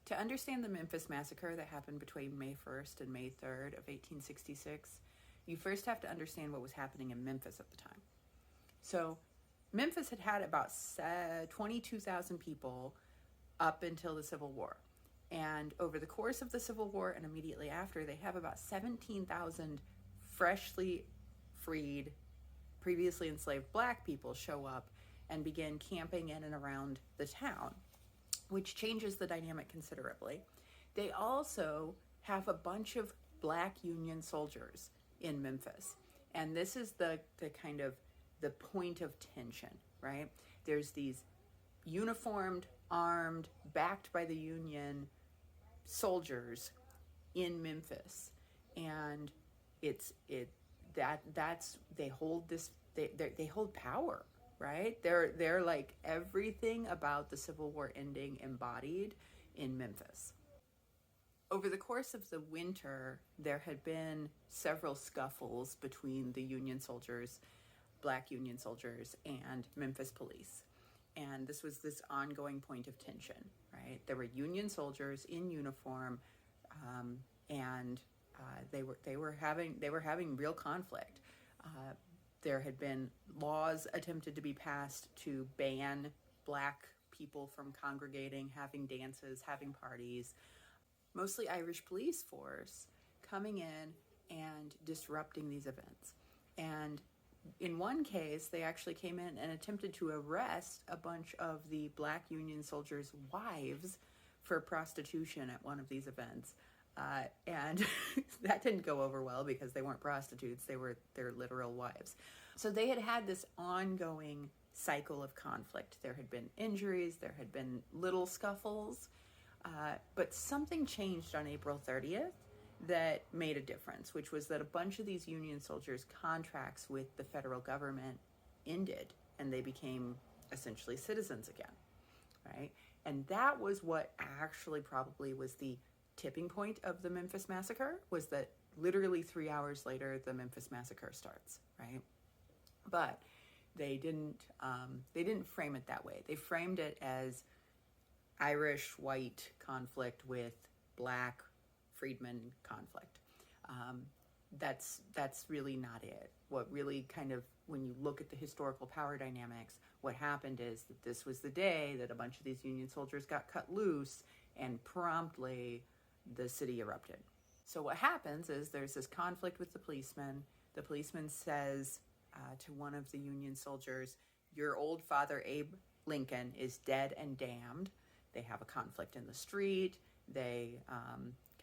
To understand the Memphis Massacre that happened between May 1st and May 3rd of 1866, you first have to understand what was happening in Memphis at the time. So Memphis had had about 22,000 people up until the Civil War. And over the course of the Civil War and immediately after, they have about 17,000 freshly freed, previously enslaved black people show up and begin camping in and around the town, which changes the dynamic considerably. They also have a bunch of black Union soldiers in Memphis. And this is the kind of the point of tension, right? There's these uniformed, armed, backed by the Union soldiers in Memphis. And they hold power, right? They're like everything about the Civil War ending embodied in Memphis. Over the course of the winter, there had been several scuffles between the Union soldiers, black Union soldiers, and Memphis police. And this was this ongoing point of tension, right? There were Union soldiers in uniform, and they were having real conflict. There had been laws attempted to be passed to ban black people from congregating, having dances, having parties. Mostly Irish police force coming in and disrupting these events. And in one case, they actually came in and attempted to arrest a bunch of the black Union soldiers' wives for prostitution at one of these events. And that didn't go over well because they weren't prostitutes, they were their literal wives. So they had had this ongoing cycle of conflict. There had been injuries, there had been little scuffles, but something changed on April 30th that made a difference, which was that a bunch of these Union soldiers' contracts with the federal government ended and they became essentially citizens again, right? And that was what actually probably was the tipping point of the Memphis Massacre, was that literally 3 hours later, the Memphis Massacre starts, right? But they didn't frame it that way. They framed it as Irish white conflict with black freedmen conflict. That's really not it. What really kind of, when you look at the historical power dynamics, what happened is that this was the day that a bunch of these Union soldiers got cut loose and promptly the city erupted. So what happens is there's this conflict with the policeman. The policeman says to one of the Union soldiers, "Your old father Abe Lincoln is dead and damned." They have a conflict in the street. They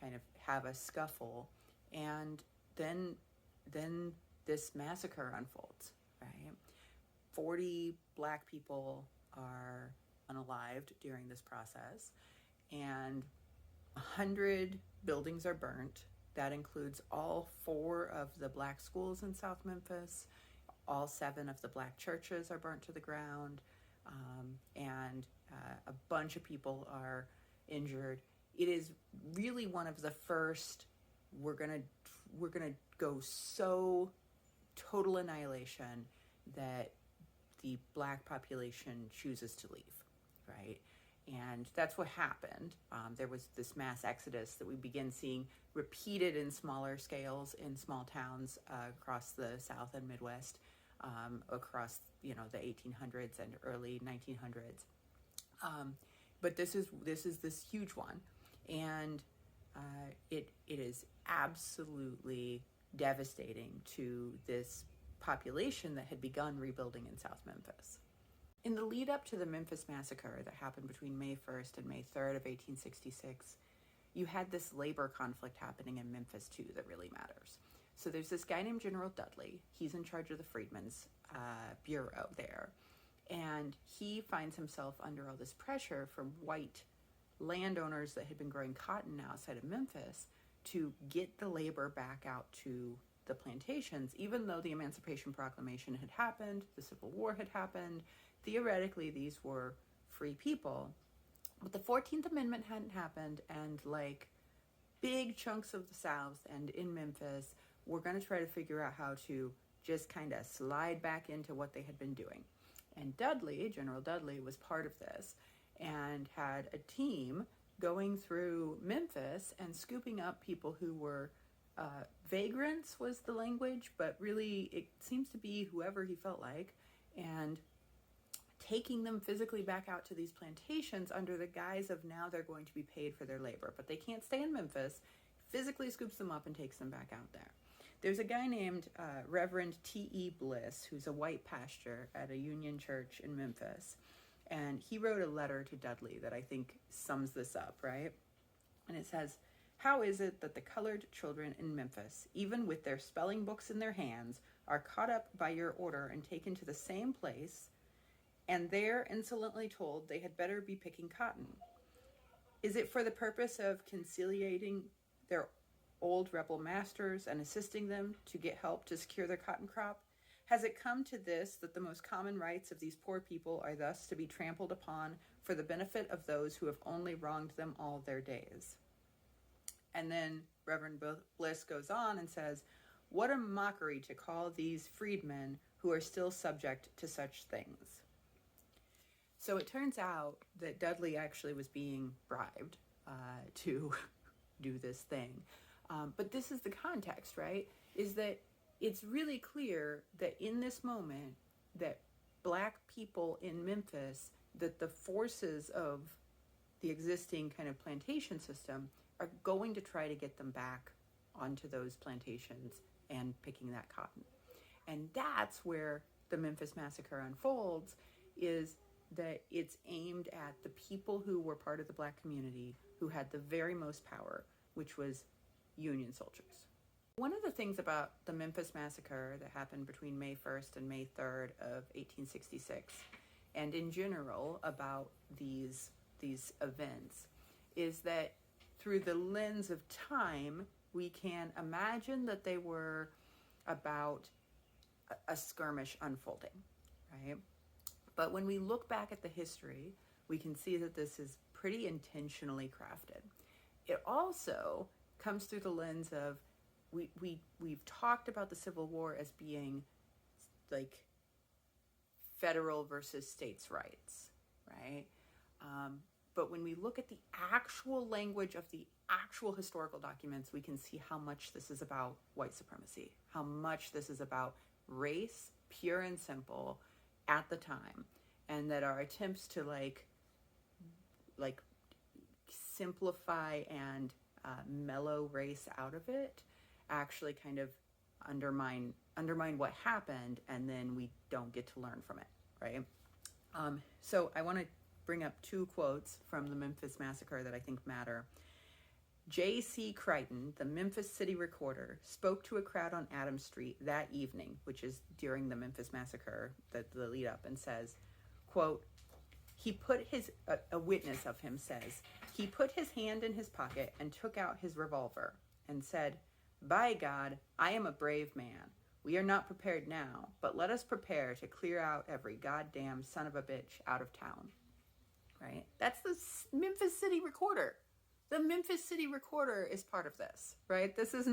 kind of have a scuffle, and then this massacre unfolds, right? 40 black people are unalived during this process, and 100 buildings are burnt. That includes all 4 of the black schools in South Memphis. All 7 of the black churches are burnt to the ground, and a bunch of people are injured. It is really one of the first, we're gonna go so total annihilation that the black population chooses to leave, right? And that's what happened. There was this mass exodus that we begin seeing repeated in smaller scales in small towns across the South and Midwest, across the 1800s and early 1900s. But this is this huge one, and it is absolutely devastating to this population that had begun rebuilding in South Memphis. In the lead up to the Memphis Massacre that happened between May 1st and May 3rd of 1866, you had this labor conflict happening in Memphis too that really matters. So there's this guy named General Dudley. He's in charge of the Freedmen's Bureau there. And he finds himself under all this pressure from white landowners that had been growing cotton outside of Memphis to get the labor back out to the plantations, even though the Emancipation Proclamation had happened, the Civil War had happened. Theoretically, these were free people. But the 14th Amendment hadn't happened, and like big chunks of the South and in Memphis were going to try to figure out how to just kind of slide back into what they had been doing. And Dudley, General Dudley, was part of this and had a team going through Memphis and scooping up people who were vagrants was the language, but really it seems to be whoever he felt like, and taking them physically back out to these plantations under the guise of now they're going to be paid for their labor, but they can't stay in Memphis, physically scoops them up and takes them back out there. There's a guy named Reverend T.E. Bliss, who's a white pastor at a Union church in Memphis, and he wrote a letter to Dudley that I think sums this up, right? And it says, "How is it that the colored children in Memphis, even with their spelling books in their hands, are caught up by your order and taken to the same place, and there insolently told they had better be picking cotton? Is it for the purpose of conciliating their old rebel masters and assisting them to get help to secure their cotton crop? Has it come to this, that the most common rights of these poor people are thus to be trampled upon for the benefit of those who have only wronged them all their days?" And then Reverend Bliss goes on and says, "What a mockery to call these freedmen who are still subject to such things." So it turns out that Dudley actually was being bribed to do this thing. But this is the context, right? Is that it's really clear that in this moment that Black people in Memphis, that the forces of the existing kind of plantation system are going to try to get them back onto those plantations and picking that cotton. And that's where the Memphis Massacre unfolds, is that it's aimed at the people who were part of the Black community who had the very most power, which was Union soldiers. One of the things about the Memphis Massacre that happened between May 1st and May 3rd of 1866, and in general about these events, is that through the lens of time, we can imagine that they were about a skirmish unfolding, right? But when we look back at the history, we can see that this is pretty intentionally crafted. It also comes through the lens of, we've talked about the Civil War as being like federal versus states' rights, right? But when we look at the actual language of the actual historical documents, we can see how much this is about white supremacy, how much this is about race, pure and simple, at the time, and that our attempts to like simplify and mellow race out of it actually kind of undermine what happened, and then we don't get to learn from it, right? So I want to bring up two quotes from the Memphis Massacre that I think matter. J.C. Crichton, the Memphis City Recorder, spoke to a crowd on Adams Street that evening, which is during the Memphis Massacre, the lead up, and says, quote, a witness of him says, "He put his hand in his pocket and took out his revolver and said, 'By God, I am a brave man. We are not prepared now, but let us prepare to clear out every goddamn son of a bitch out of town.'" Right? That's the Memphis City Recorder. The Memphis City Recorder is part of this, right? This is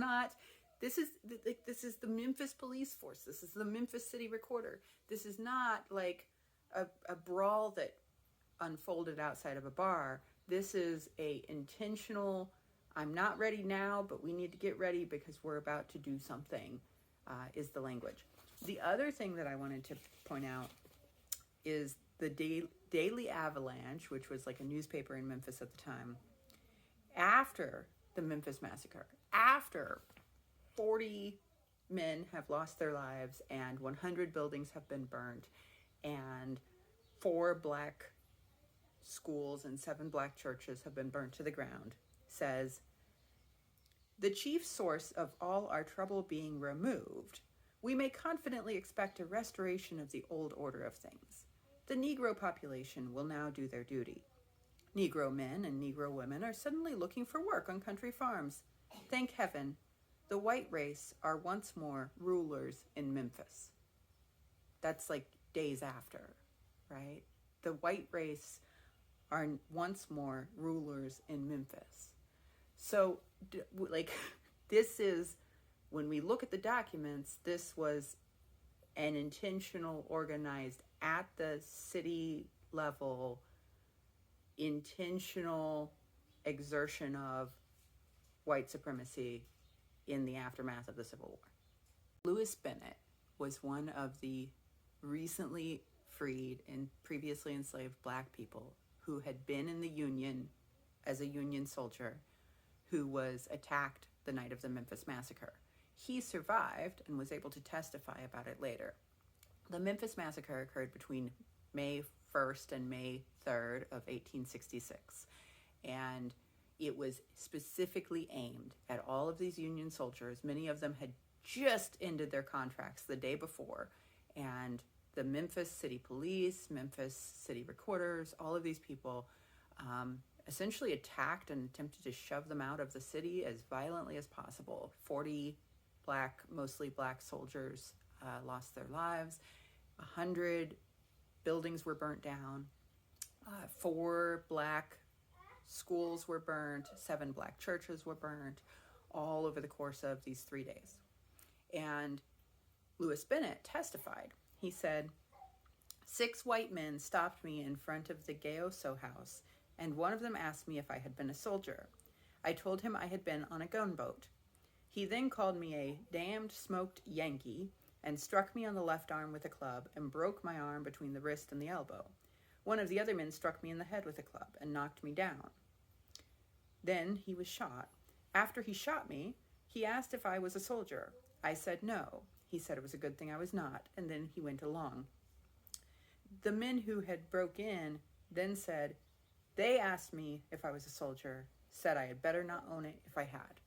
the Memphis Police Force. This is the Memphis City Recorder. This is not like a brawl that unfolded outside of a bar. This is a intentional, I'm not ready now, but we need to get ready because we're about to do something, is the language. The other thing that I wanted to point out is the Daily Avalanche, which was like a newspaper in Memphis at the time. After the Memphis Massacre, after 40 men have lost their lives and 100 buildings have been burnt and 4 Black schools and 7 Black churches have been burnt to the ground, says, "The chief source of all our trouble being removed, we may confidently expect a restoration of the old order of things. The Negro population will now do their duty. Negro men and Negro women are suddenly looking for work on country farms. Thank heaven, the white race are once more rulers in Memphis." That's like days after, right? The white race are once more rulers in Memphis. So, like, this is, when we look at the documents, this was an intentional, organized, at the city level, intentional exertion of white supremacy in the aftermath of the Civil War. Lewis Bennett was one of the recently freed and previously enslaved black people who had been in the Union as a Union soldier who was attacked the night of the Memphis Massacre. He survived and was able to testify about it later. The Memphis Massacre occurred between May 1st and May 3rd of 1866, and it was specifically aimed at all of these Union soldiers. Many of them had just ended their contracts the day before, and the Memphis City Police, Memphis City Recorders, all of these people essentially attacked and attempted to shove them out of the city as violently as possible. 40 mostly black soldiers lost their lives. 100 buildings were burnt down. 4 black schools were burnt. 7 black churches were burnt, all over the course of these 3 days. And Lewis Bennett testified. He said, 6 white men stopped me in front of the Gayoso house, and one of them asked me if I had been a soldier. I told him I had been on a gunboat. He then called me a damned smoked Yankee and struck me on the left arm with a club and broke my arm between the wrist and the elbow. One of the other men struck me in the head with a club and knocked me down. Then he was shot. After he shot me, he asked if I was a soldier. I said no. He said it was a good thing I was not, and then he went along. The men who had broke in then said, they asked me if I was a soldier, said I had better not own it if I had.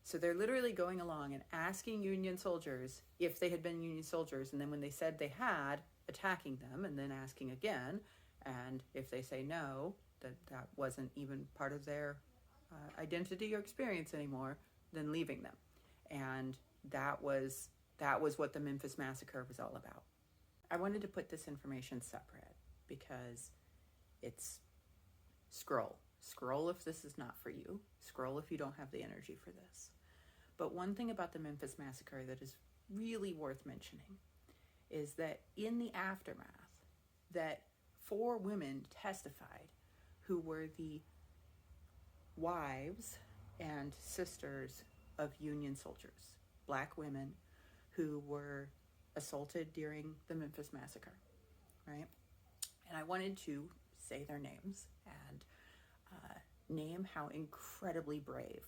So they're literally going along and asking Union soldiers if they had been Union soldiers, and then when they said they had, attacking them, and then asking again, and if they say no, that wasn't even part of their identity or experience anymore, then leaving them. And that was what the Memphis Massacre was all about. I wanted to put this information separate because it's Scroll if this is not for you. Scroll if you don't have the energy for this. But one thing about the Memphis Massacre that is really worth mentioning is that in the aftermath, that 4 women testified who were the wives and sisters of Union soldiers, black women who were assaulted during the Memphis Massacre, right? And I wanted to say their names and name how incredibly brave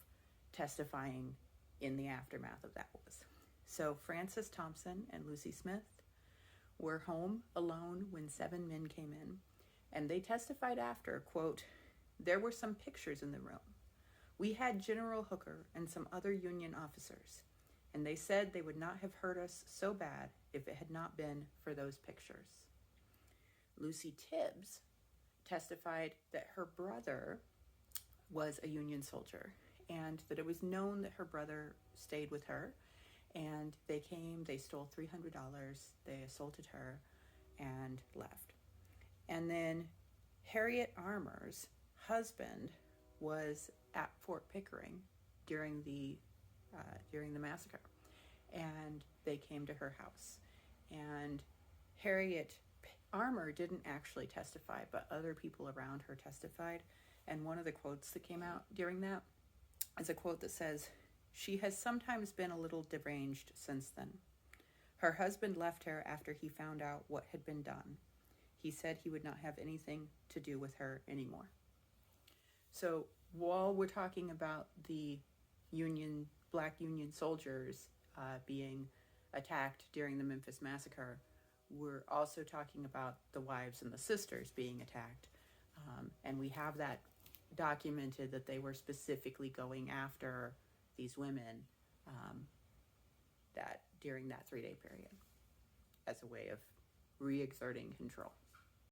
testifying in the aftermath of that was. So Frances Thompson and Lucy Smith were home alone when 7 men came in, and they testified after, quote, there were some pictures in the room. We had General Hooker and some other Union officers, and they said they would not have hurt us so bad if it had not been for those pictures. Lucy Tibbs testified that her brother was a Union soldier and that it was known that her brother stayed with her, and they stole $300, they assaulted her and left. And then Harriet Armour's husband was at Fort Pickering during the massacre, and they came to her house. And Harriet Armour didn't actually testify, but other people around her testified. And one of the quotes that came out during that is a quote that says, she has sometimes been a little deranged since then. Her husband left her after he found out what had been done. He said he would not have anything to do with her anymore. So while we're talking about the black Union soldiers being attacked during the Memphis Massacre, we're also talking about the wives and the sisters being attacked. And we have that documented that they were specifically going after these women that during that 3-day period as a way of re-exerting control.